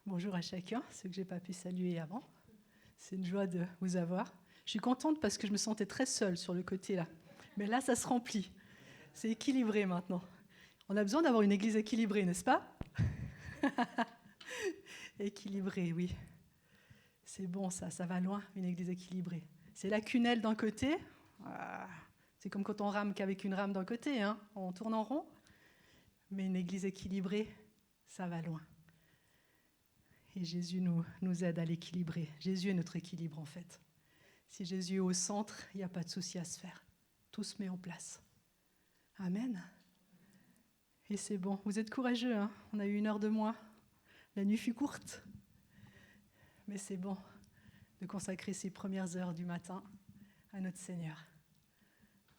Bonjour à chacun, ceux que je n'ai pas pu saluer avant. C'est une joie de vous avoir. Je suis contente parce que je me sentais très seule sur le côté là. Mais là, ça se remplit. C'est équilibré maintenant. On a besoin d'avoir une église équilibrée, n'est-ce pas? Équilibrée, oui. C'est bon ça va loin, une église équilibrée. C'est la quenelle d'un côté. C'est comme quand on rame qu'avec une rame d'un côté, hein. On tourne en rond. Mais une église équilibrée, ça va loin. Et Jésus nous aide à l'équilibrer. Jésus est notre équilibre en fait. Si Jésus est au centre, il n'y a pas de souci à se faire. Tout se met en place. Amen. Et c'est bon. Vous êtes courageux, hein? On a eu 1 heure de moins. La nuit fut courte. Mais c'est bon de consacrer ces premières heures du matin à notre Seigneur.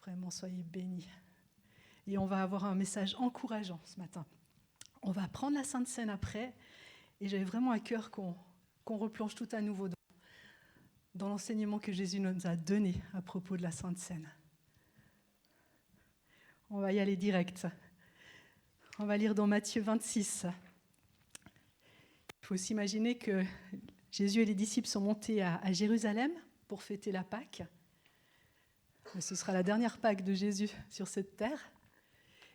Vraiment, soyez bénis. Et on va avoir un message encourageant ce matin. On va prendre la Sainte Seine après. Et j'avais vraiment à cœur qu'on replonge tout à nouveau dans l'enseignement que Jésus nous a donné à propos de la Sainte Seine. On va y aller direct. On va lire dans Matthieu 26. Il faut s'imaginer que Jésus et les disciples sont montés à Jérusalem pour fêter la Pâque. Ce sera la dernière Pâque de Jésus sur cette terre.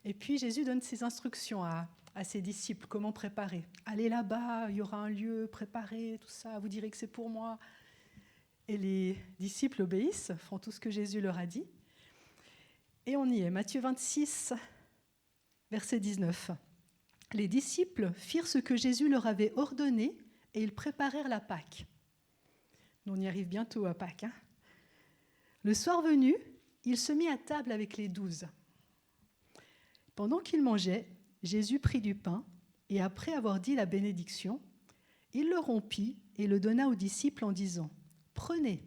Et puis Jésus donne ses instructions à ses disciples, comment préparer. Allez là-bas, il y aura un lieu préparé, tout ça, vous direz que c'est pour moi. Et les disciples obéissent, font tout ce que Jésus leur a dit. Et on y est, Matthieu 26, verset 19. Les disciples firent ce que Jésus leur avait ordonné et ils préparèrent la Pâque. On y arrive bientôt à Pâques. Hein. Le soir venu, il se mit à table avec les 12. Pendant qu'ils mangeaient, Jésus prit du pain et après avoir dit la bénédiction, il le rompit et le donna aux disciples en disant « Prenez,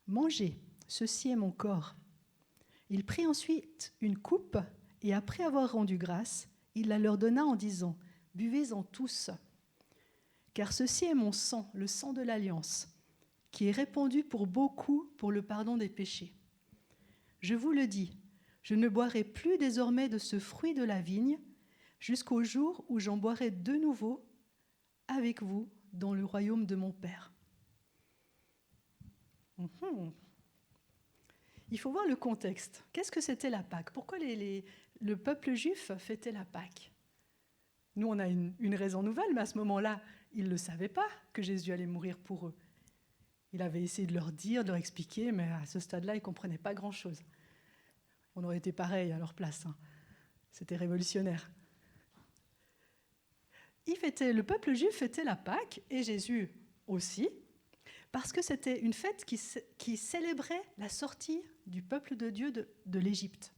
mangez, ceci est mon corps. » Il prit ensuite une coupe et après avoir rendu grâce, il la leur donna en disant « Buvez-en tous, car ceci est mon sang, le sang de l'alliance, qui est répandu pour beaucoup pour le pardon des péchés. Je vous le dis, je ne boirai plus désormais de ce fruit de la vigne jusqu'au jour où j'en boirai de nouveau avec vous dans le royaume de mon Père. » Il faut voir le contexte. Qu'est-ce que c'était la Pâque? Pourquoi le peuple juif fêtait la Pâque? Nous, on a une raison nouvelle, mais à ce moment-là, ils ne le savaient pas que Jésus allait mourir pour eux. Il avait essayé de leur dire, de leur expliquer, mais à ce stade-là, ils ne comprenaient pas grand-chose. On aurait été pareil à leur place. Hein. C'était révolutionnaire. Le peuple juif fêtait la Pâque, et Jésus aussi, parce que c'était une fête qui célébrait la sortie du peuple de Dieu de l'Égypte.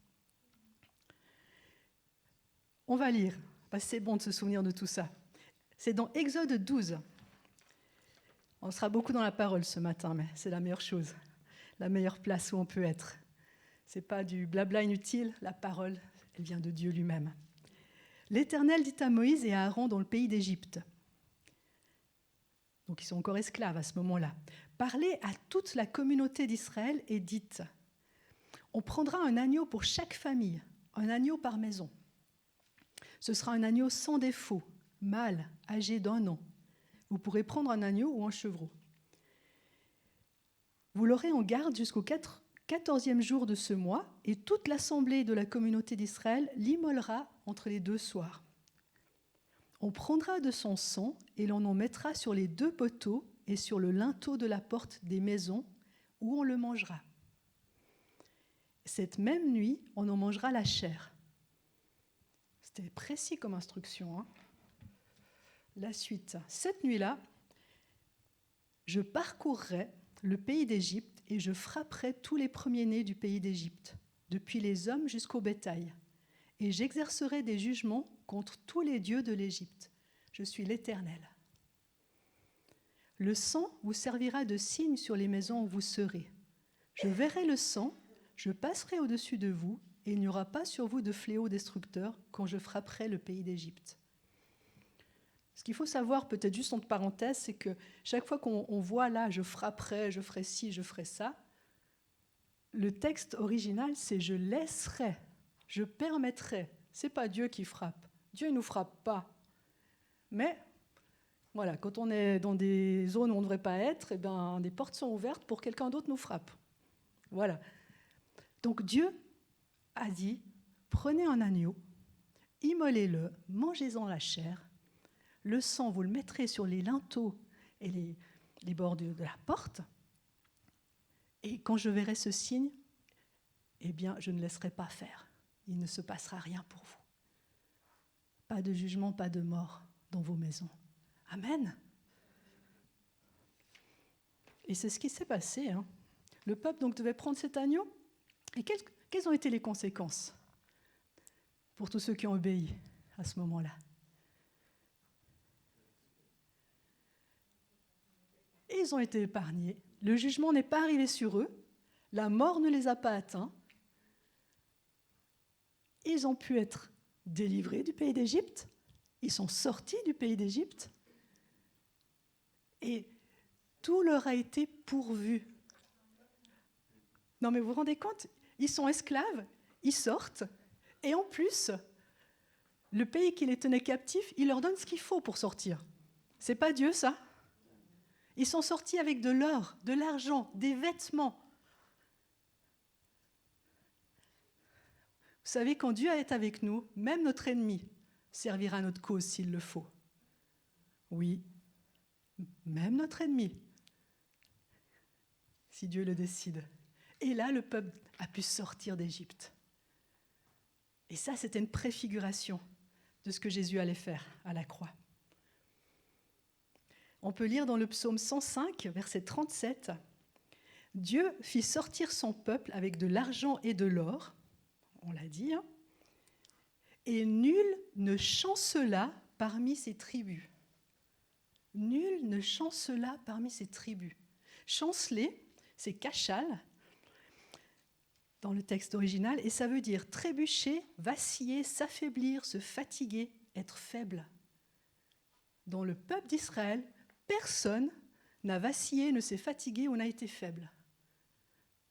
On va lire, parce que c'est bon de se souvenir de tout ça. C'est dans Exode 12. On sera beaucoup dans la parole ce matin, mais c'est la meilleure chose, la meilleure place où on peut être. Ce n'est pas du blabla inutile, la parole, elle vient de Dieu lui-même. L'Éternel dit à Moïse et à Aaron dans le pays d'Égypte. Donc ils sont encore esclaves à ce moment-là. Parlez à toute la communauté d'Israël et dites, on prendra un agneau pour chaque famille, un agneau par maison. Ce sera un agneau sans défaut, mâle, âgé d'1 an. Vous pourrez prendre un agneau ou un chevreau. Vous l'aurez en garde jusqu'au 14e jour de ce mois, et toute l'assemblée de la communauté d'Israël l'immolera entre les 2 soirs. On prendra de son sang et l'on en mettra sur les 2 poteaux et sur le linteau de la porte des maisons où on le mangera. Cette même nuit, on en mangera la chair. C'était précis comme instruction. Hein. La suite. Cette nuit-là, je parcourrai le pays d'Égypte et je frapperai tous les premiers-nés du pays d'Égypte, depuis les hommes jusqu'au bétail. Et j'exercerai des jugements contre tous les dieux de l'Égypte. Je suis l'Éternel. Le sang vous servira de signe sur les maisons où vous serez. Je verrai le sang, je passerai au-dessus de vous, et il n'y aura pas sur vous de fléau destructeur quand je frapperai le pays d'Égypte. Ce qu'il faut savoir, peut-être juste entre parenthèses, c'est que chaque fois qu'on voit là, je frapperai, je ferai ci, je ferai ça, le texte original, c'est je laisserai, je permettrai. Ce n'est pas Dieu qui frappe. Dieu ne nous frappe pas. Mais Voilà, quand on est dans des zones où on ne devrait pas être, eh ben, des portes sont ouvertes pour que quelqu'un d'autre nous frappe. Voilà. Donc Dieu a dit, prenez un agneau, immolez-le, mangez-en la chair, le sang, vous le mettrez sur les linteaux et les bords de la porte, et quand je verrai ce signe, eh bien, je ne laisserai pas faire. Il ne se passera rien pour vous. Pas de jugement, pas de mort dans vos maisons. Amen. Et c'est ce qui s'est passé. Le peuple donc devait prendre cet agneau. Et quelles ont été les conséquences pour tous ceux qui ont obéi à ce moment-là? Et ils ont été épargnés. Le jugement n'est pas arrivé sur eux. La mort ne les a pas atteints. Ils ont pu être délivrés du pays d'Égypte. Ils sont sortis du pays d'Égypte. Et tout leur a été pourvu. Non mais vous vous rendez compte? Ils sont esclaves, ils sortent, et en plus, le pays qui les tenait captifs, il leur donne ce qu'il faut pour sortir. C'est pas Dieu, ça? Ils sont sortis avec de l'or, de l'argent, des vêtements. Vous savez, quand Dieu est avec nous, même notre ennemi servira notre cause s'il le faut. Oui, même notre ennemi, si Dieu le décide. Et là, le peuple a pu sortir d'Égypte. Et ça, c'était une préfiguration de ce que Jésus allait faire à la croix. On peut lire dans le psaume 105, verset 37, « Dieu fit sortir son peuple avec de l'argent et de l'or, on l'a dit, et nul ne chancela parmi ses tribus. » Nul ne chancela parmi ses tribus. Chanceler, c'est cachal dans le texte original, et ça veut dire trébucher, vaciller, s'affaiblir, se fatiguer, être faible. Dans le peuple d'Israël, personne n'a vacillé, ne s'est fatigué ou n'a été faible.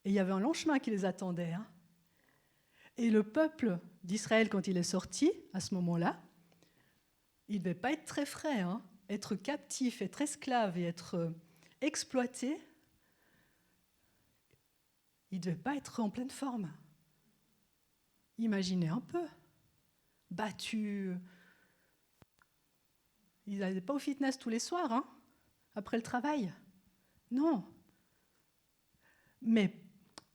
Et il y avait un long chemin qui les attendait. Et le peuple d'Israël, quand il est sorti, à ce moment-là, il ne devait pas être très frais. Être captif, être esclave et être exploité, il ne devait pas être en pleine forme. Imaginez un peu. Battus. Ils n'allaient pas au fitness tous les soirs, après le travail. Non. Mais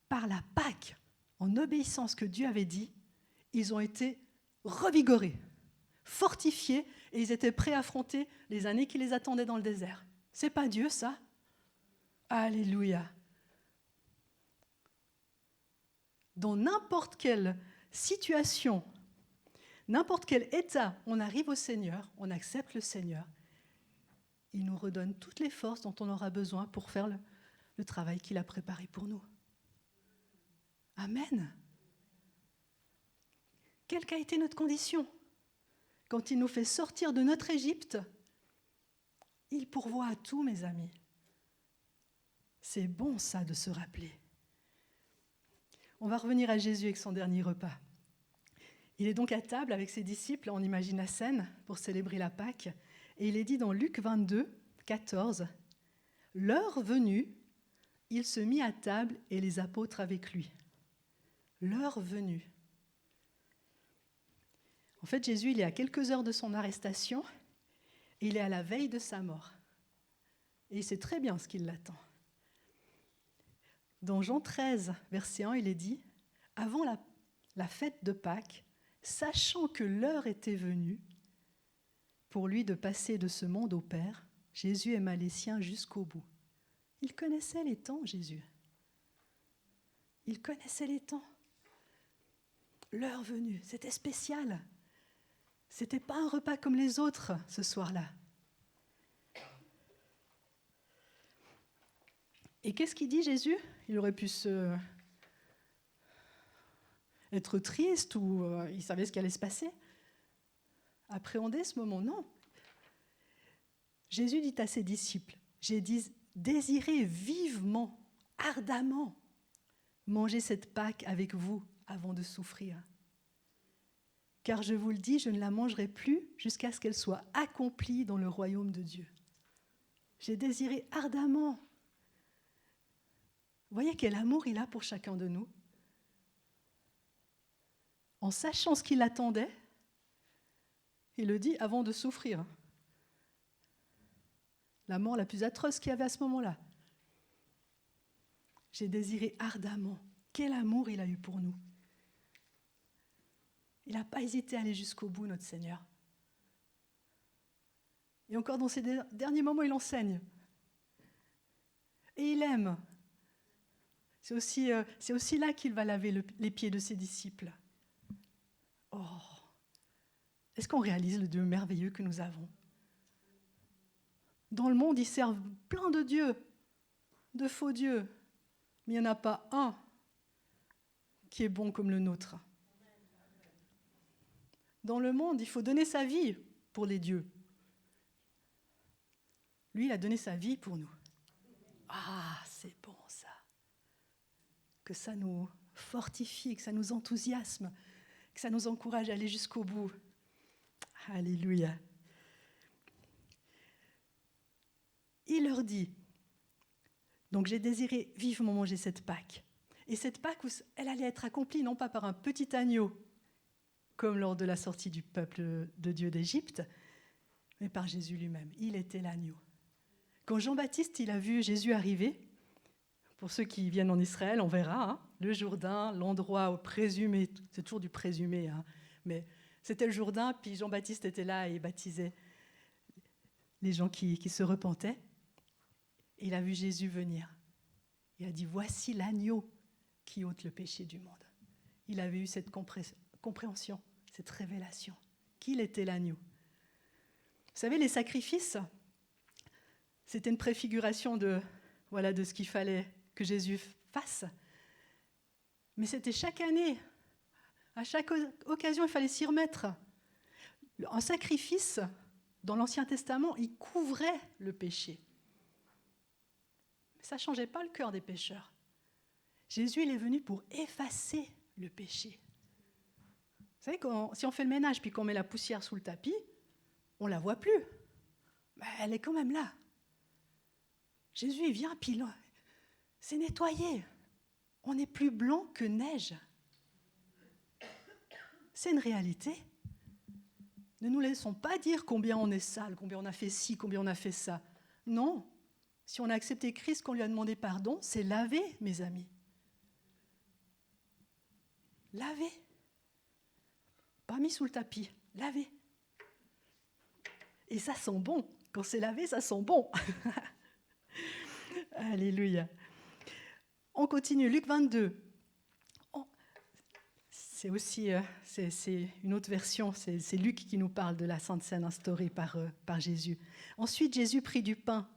par la Pâque, en obéissant à ce que Dieu avait dit, ils ont été revigorés, fortifiés, et ils étaient prêts à affronter les années qui les attendaient dans le désert. C'est pas Dieu, ça? Alléluia. Dans n'importe quelle situation, n'importe quel état, on arrive au Seigneur, on accepte le Seigneur. Il nous redonne toutes les forces dont on aura besoin pour faire le travail qu'il a préparé pour nous. Amen. Quelle qu'a été notre condition? Quand il nous fait sortir de notre Égypte, il pourvoit à tout, mes amis. C'est bon, ça, de se rappeler. On va revenir à Jésus avec son dernier repas. Il est donc à table avec ses disciples, on imagine la scène, pour célébrer la Pâque. Et il est dit dans Luc 22, 14, « L'heure venue, il se mit à table et les apôtres avec lui. » L'heure venue. En fait, Jésus, il est à quelques heures de son arrestation et il est à la veille de sa mort. Et il sait très bien ce qui l'attend. Dans Jean 13, verset 1, il est dit « Avant la fête de Pâques, sachant que l'heure était venue pour lui de passer de ce monde au Père, Jésus aima les siens jusqu'au bout. » Il connaissait les temps, Jésus. Il connaissait les temps. L'heure venue, c'était spécial. C'était pas un repas comme les autres ce soir-là. Et qu'est-ce qu'il dit, Jésus? Il aurait pu être triste ou il savait ce qui allait se passer. Appréhender ce moment, non. Jésus dit à ses disciples, j'ai désiré vivement, ardemment, manger cette Pâque avec vous avant de souffrir. car je vous le dis, je ne la mangerai plus jusqu'à ce qu'elle soit accomplie dans le royaume de Dieu. J'ai désiré ardemment. Vous voyez quel amour il a pour chacun de nous? En sachant ce qui l'attendait, il le dit avant de souffrir. La mort la plus atroce qu'il y avait à ce moment-là. J'ai désiré ardemment. Quel amour il a eu pour nous. Il n'a pas hésité à aller jusqu'au bout, notre Seigneur. Et encore dans ces derniers moments, il enseigne. Et il aime. C'est aussi là qu'il va laver les pieds de ses disciples. Oh, est-ce qu'on réalise le Dieu merveilleux que nous avons? Dans le monde, ils servent plein de dieux, de faux dieux, mais il n'y en a pas un qui est bon comme le nôtre. Dans le monde, il faut donner sa vie pour les dieux. Lui, il a donné sa vie pour nous. Ah, c'est bon ça. Que ça nous fortifie, que ça nous enthousiasme, que ça nous encourage à aller jusqu'au bout. Alléluia. Il leur dit, donc j'ai désiré vivement manger cette Pâque. Et cette Pâque, elle allait être accomplie non pas par un petit agneau, comme lors de la sortie du peuple de Dieu d'Égypte, mais par Jésus lui-même. Il était l'agneau. Quand Jean-Baptiste il a vu Jésus arriver, pour ceux qui viennent en Israël, on verra, le Jourdain, l'endroit présumé, c'est toujours du présumé, mais c'était le Jourdain, puis Jean-Baptiste était là et baptisait les gens qui se repentaient. Et il a vu Jésus venir. Il a dit, voici l'agneau qui ôte le péché du monde. Il avait eu cette compréhension, cette révélation, qu'il était l'agneau. Vous savez, les sacrifices, c'était une préfiguration de ce qu'il fallait que Jésus fasse. Mais c'était chaque année, à chaque occasion, il fallait s'y remettre. Un sacrifice, dans l'Ancien Testament, il couvrait le péché. Mais ça ne changeait pas le cœur des pécheurs. Jésus, il est venu pour effacer le péché. Vous savez, si on fait le ménage puis qu'on met la poussière sous le tapis, on ne la voit plus. Mais elle est quand même là. Jésus, il vient, puis c'est nettoyé. On est plus blanc que neige. C'est une réalité. Ne nous laissons pas dire combien on est sale, combien on a fait ci, combien on a fait ça. Non. Si on a accepté Christ, qu'on lui a demandé pardon, c'est lavé, mes amis. Lavé. Pas mis sous le tapis, lavé. Et ça sent bon. Quand c'est lavé, ça sent bon. Alléluia. On continue, Luc 22. C'est aussi c'est une autre version, c'est Luc qui nous parle de la Sainte Seine instaurée par Jésus. Ensuite, Jésus prit du pain,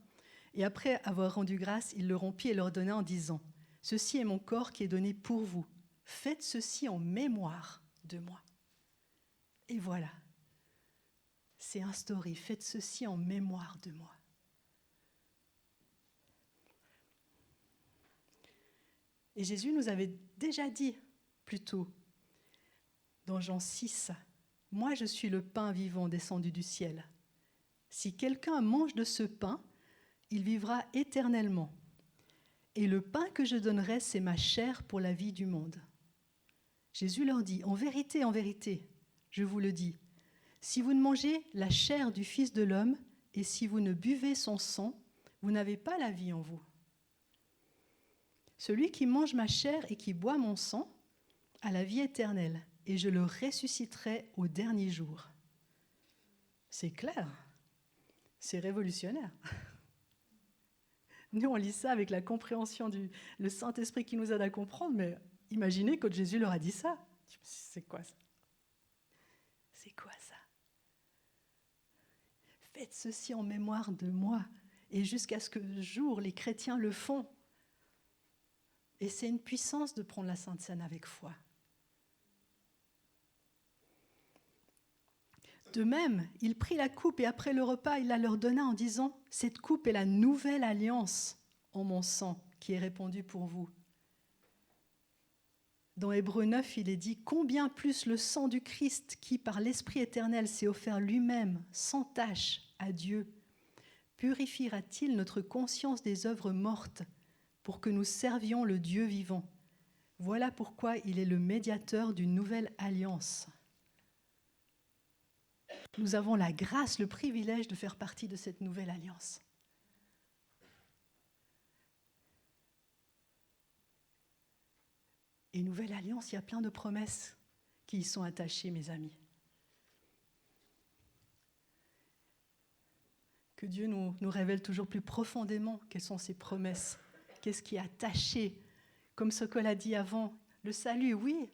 et après avoir rendu grâce, il le rompit et leur donna en disant, « Ceci est mon corps qui est donné pour vous. Faites ceci en mémoire de moi. » Et voilà, c'est instauré. Faites ceci en mémoire de moi. Et Jésus nous avait déjà dit plus tôt, dans Jean 6, « Moi je suis le pain vivant descendu du ciel. Si quelqu'un mange de ce pain, il vivra éternellement. Et le pain que je donnerai, c'est ma chair pour la vie du monde. » Jésus leur dit, « En vérité, je vous le dis, si vous ne mangez la chair du Fils de l'homme et si vous ne buvez son sang, vous n'avez pas la vie en vous. Celui qui mange ma chair et qui boit mon sang a la vie éternelle, et je le ressusciterai au dernier jour. » C'est clair, c'est révolutionnaire. Nous, on lit ça avec la compréhension le Saint-Esprit qui nous aide à comprendre, mais imaginez quand Jésus leur a dit ça. C'est quoi ça? C'est quoi ça? Faites ceci en mémoire de moi, et jusqu'à ce que le jour, les chrétiens le font. Et c'est une puissance de prendre la Sainte Seine avec foi. De même, il prit la coupe et après le repas, il la leur donna en disant « Cette coupe est la nouvelle alliance en mon sang qui est répandue pour vous. Dans Hébreux 9, il est dit « Combien plus le sang du Christ, qui par l'Esprit éternel s'est offert lui-même, sans tache, à Dieu, purifiera-t-il notre conscience des œuvres mortes pour que nous servions le Dieu vivant ? Voilà pourquoi il est le médiateur d'une nouvelle alliance. » Nous avons la grâce, le privilège de faire partie de cette nouvelle alliance. Et nouvelle alliance, il y a plein de promesses qui y sont attachées, mes amis. Que Dieu nous révèle toujours plus profondément quelles sont ces promesses. Qu'est-ce qui est attaché ? Comme ce qu'on a dit avant, le salut, oui,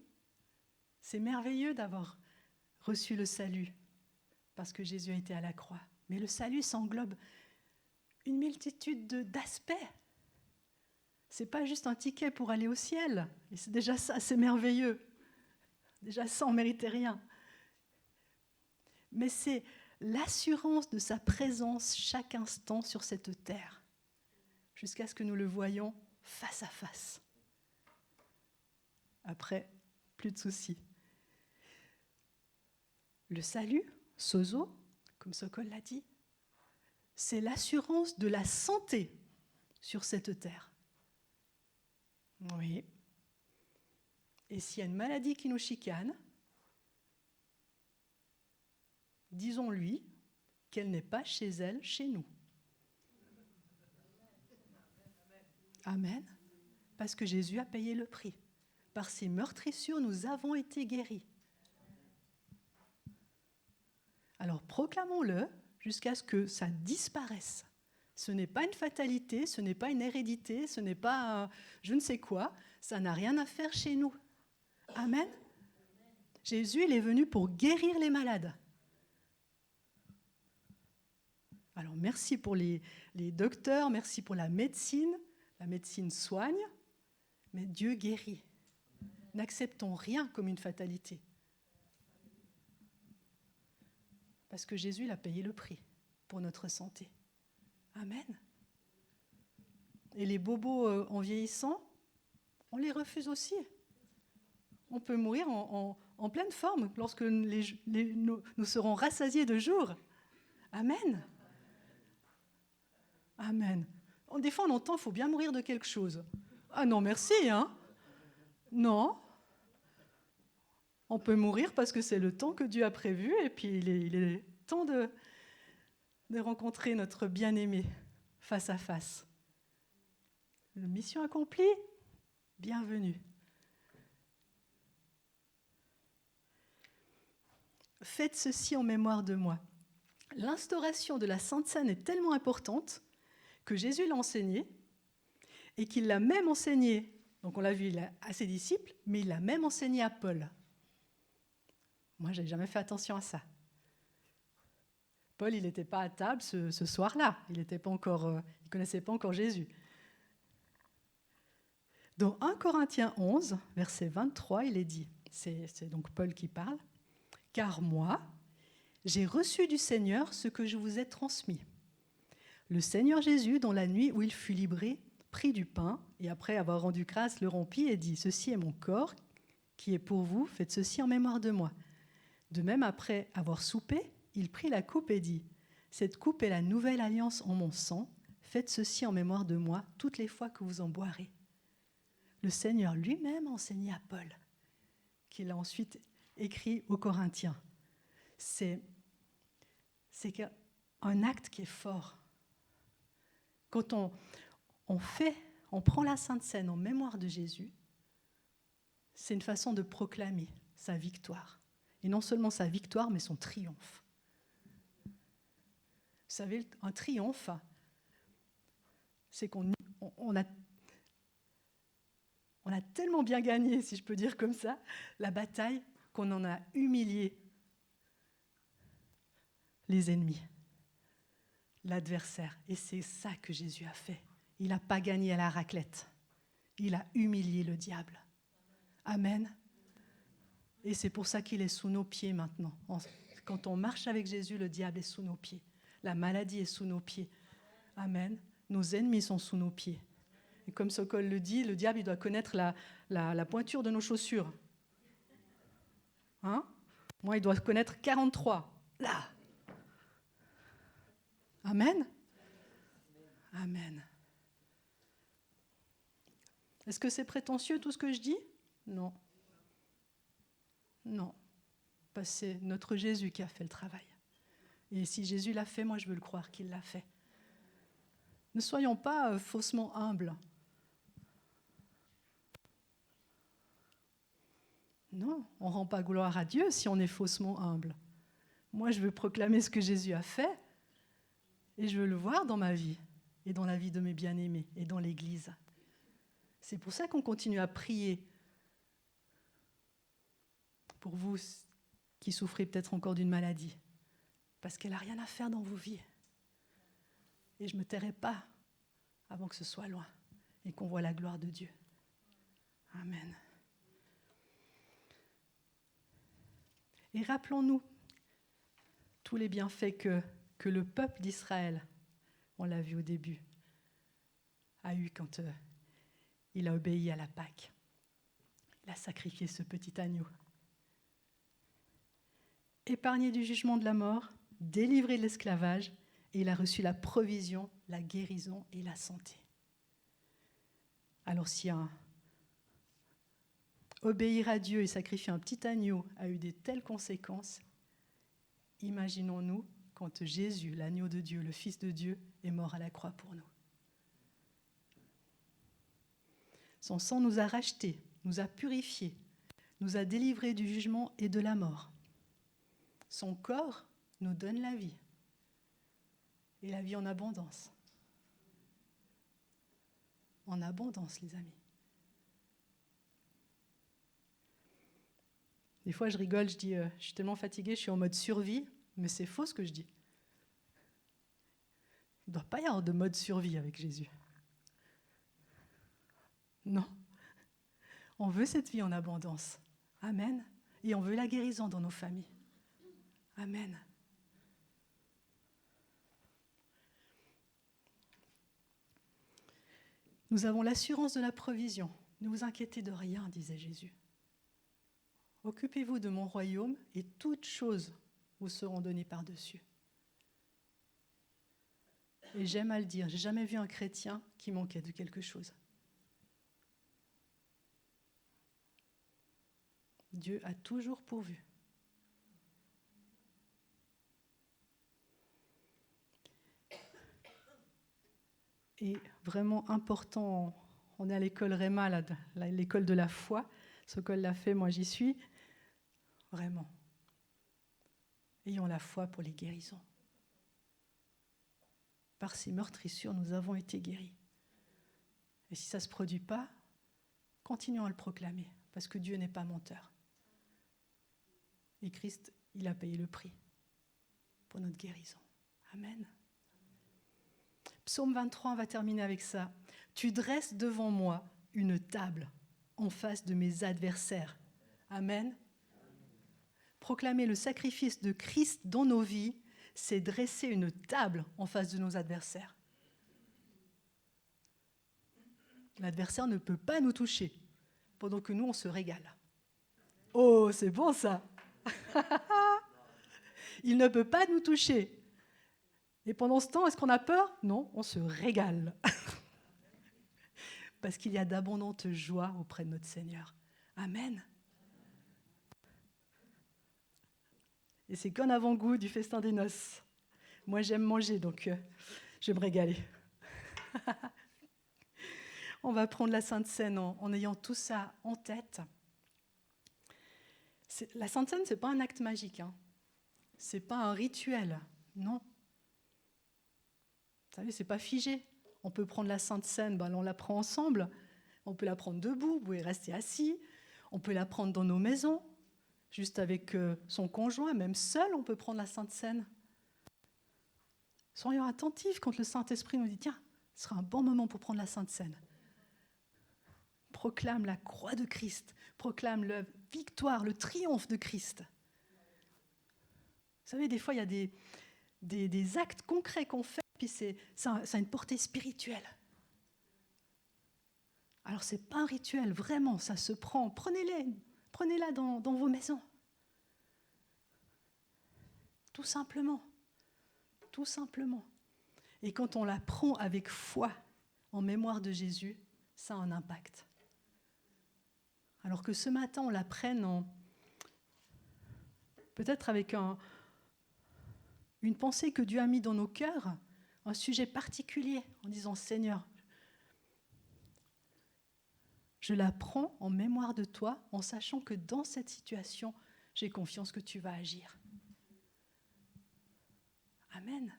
c'est merveilleux d'avoir reçu le salut parce que Jésus a été à la croix. Mais le salut, ça englobe une multitude d'aspects. C'est pas juste un ticket pour aller au ciel. Et c'est déjà ça, c'est merveilleux. Déjà ça, on ne méritait rien. Mais c'est l'assurance de sa présence chaque instant sur cette terre, jusqu'à ce que nous le voyions face à face. Après, plus de soucis. Le salut, sozo, comme Sokol l'a dit, c'est l'assurance de la santé sur cette terre. Oui. Et s'il y a une maladie qui nous chicane, disons-lui qu'elle n'est pas chez elle, chez nous. Amen. Parce que Jésus a payé le prix. Par ses meurtrissures, nous avons été guéris. Alors proclamons-le jusqu'à ce que ça disparaisse. Ce n'est pas une fatalité, ce n'est pas une hérédité, ce n'est pas je ne sais quoi. Ça n'a rien à faire chez nous. Amen. Jésus, il est venu pour guérir les malades. Alors merci pour les docteurs, merci pour la médecine. La médecine soigne, mais Dieu guérit. N'acceptons rien comme une fatalité. Parce que Jésus, il a payé le prix pour notre santé. Amen. Et les bobos en vieillissant, on les refuse aussi. On peut mourir en pleine forme lorsque nous serons rassasiés de jours. Amen. Amen. Des fois, on entend, il faut bien mourir de quelque chose. Ah non, merci, hein. Non. On peut mourir parce que c'est le temps que Dieu a prévu et puis il est temps de rencontrer notre bien-aimé face à face. La mission accomplie, bienvenue. Faites ceci en mémoire de moi. L'instauration de la Sainte Seine est tellement importante que Jésus l'a enseignée et qu'il l'a même enseignée, donc on l'a vu à ses disciples, mais il l'a même enseignée à Paul. Moi, je n'ai jamais fait attention à ça. Paul, il n'était pas à table ce soir-là, il ne connaissait pas encore Jésus. Dans 1 Corinthiens 11, verset 23, il est dit, c'est donc Paul qui parle, « Car moi, j'ai reçu du Seigneur ce que je vous ai transmis. Le Seigneur Jésus, dans la nuit où il fut livré, prit du pain, et après avoir rendu grâce, le rompit et dit, « Ceci est mon corps, qui est pour vous, faites ceci en mémoire de moi. » De même, après avoir soupé, il prit la coupe et dit, « Cette coupe est la nouvelle alliance en mon sang, faites ceci en mémoire de moi toutes les fois que vous en boirez. » Le Seigneur lui-même enseigna à Paul, qu'il a ensuite écrit aux Corinthiens. C'est un acte qui est fort. Quand on prend la Sainte Seine en mémoire de Jésus, c'est une façon de proclamer sa victoire. Et non seulement sa victoire, mais son triomphe. Vous savez, un triomphe, c'est qu'on a tellement bien gagné, si je peux dire comme ça, la bataille, qu'on en a humilié les ennemis, l'adversaire. Et c'est ça que Jésus a fait. Il n'a pas gagné à la raclette. Il a humilié le diable. Amen. Et c'est pour ça qu'il est sous nos pieds maintenant. Quand on marche avec Jésus, le diable est sous nos pieds. La maladie est sous nos pieds. Amen. Nos ennemis sont sous nos pieds. Et comme Sokol le dit, le diable, il doit connaître la pointure de nos chaussures. Hein? Moi, il doit connaître 43. Là. Amen. Amen. Est-ce que c'est prétentieux tout ce que je dis? Non. Non. Parce que c'est notre Jésus qui a fait le travail. Et si Jésus l'a fait, moi je veux le croire qu'il l'a fait. Ne soyons pas faussement humbles. Non, on ne rend pas gloire à Dieu si on est faussement humble. Moi je veux proclamer ce que Jésus a fait et je veux le voir dans ma vie et dans la vie de mes bien-aimés et dans l'Église. C'est pour ça qu'on continue à prier pour vous qui souffrez peut-être encore d'une maladie, parce qu'elle n'a rien à faire dans vos vies. Et je ne me tairai pas avant que ce soit loin et qu'on voit la gloire de Dieu. Amen. Et rappelons-nous tous les bienfaits que le peuple d'Israël, on l'a vu au début, a eu quand il a obéi à la Pâque. Il a sacrifié ce petit agneau. Épargné du jugement de la mort, délivré de l'esclavage, et il a reçu la provision, la guérison et la santé. Alors si obéir à Dieu et sacrifier un petit agneau a eu de telles conséquences, imaginons-nous quand Jésus, l'agneau de Dieu, le Fils de Dieu, est mort à la croix pour nous. Son sang nous a rachetés, nous a purifiés, nous a délivrés du jugement et de la mort. Son corps nous donne la vie, et la vie en abondance. En abondance, les amis. Des fois, je rigole, je dis, je suis tellement fatiguée, je suis en mode survie, mais c'est faux ce que je dis. Il ne doit pas y avoir de mode survie avec Jésus. Non. On veut cette vie en abondance. Amen. Et on veut la guérison dans nos familles. Amen. Nous avons l'assurance de la provision. Ne vous inquiétez de rien, disait Jésus. Occupez-vous de mon royaume et toutes choses vous seront données par-dessus. Et j'aime à le dire, j'ai jamais vu un chrétien qui manquait de quelque chose. Dieu a toujours pourvu. Et vraiment important, on est à l'école Réma, l'école de la foi. Sokol l'a fait, moi j'y suis. Vraiment. Ayons la foi pour les guérisons. Par ces meurtrissures, nous avons été guéris. Et si ça ne se produit pas, continuons à le proclamer, parce que Dieu n'est pas menteur. Et Christ, il a payé le prix pour notre guérison. Amen. Psaume 23, on va terminer avec ça. Tu dresses devant moi une table en face de mes adversaires. Amen. Proclamer le sacrifice de Christ dans nos vies, c'est dresser une table en face de nos adversaires. L'adversaire ne peut pas nous toucher, pendant que nous, on se régale. Oh, c'est bon ça. Il ne peut pas nous toucher. Et pendant ce temps, est-ce qu'on a peur? Non, on se régale. Parce qu'il y a d'abondantes joies auprès de notre Seigneur. Amen. Et c'est qu'un avant-goût du festin des noces. Moi, j'aime manger, donc je vais me régaler. On va prendre la Sainte Seine en ayant tout ça en tête. La Sainte Seine, ce n'est pas un acte magique. Ce n'est pas un rituel. Non. Vous savez, ce n'est pas figé. On peut prendre la Sainte Seine, on la prend ensemble. On peut la prendre debout, vous pouvez rester assis. On peut la prendre dans nos maisons, juste avec son conjoint, même seul, on peut prendre la Sainte Seine. Soyons attentifs quand le Saint-Esprit nous dit « Tiens, ce sera un bon moment pour prendre la Sainte Seine. » Proclame la croix de Christ, proclame la victoire, le triomphe de Christ. Vous savez, des fois, il y a des actes concrets qu'on fait, puis ça a une portée spirituelle. Alors ce n'est pas un rituel, vraiment, ça se prend. Prenez-la dans vos maisons. Tout simplement. Tout simplement. Et quand on la prend avec foi, en mémoire de Jésus, ça a un impact. Alors que ce matin, on la prenne peut-être avec une pensée que Dieu a mis dans nos cœurs, un sujet particulier, en disant « Seigneur, je la prends en mémoire de toi, en sachant que dans cette situation, j'ai confiance que tu vas agir. » Amen.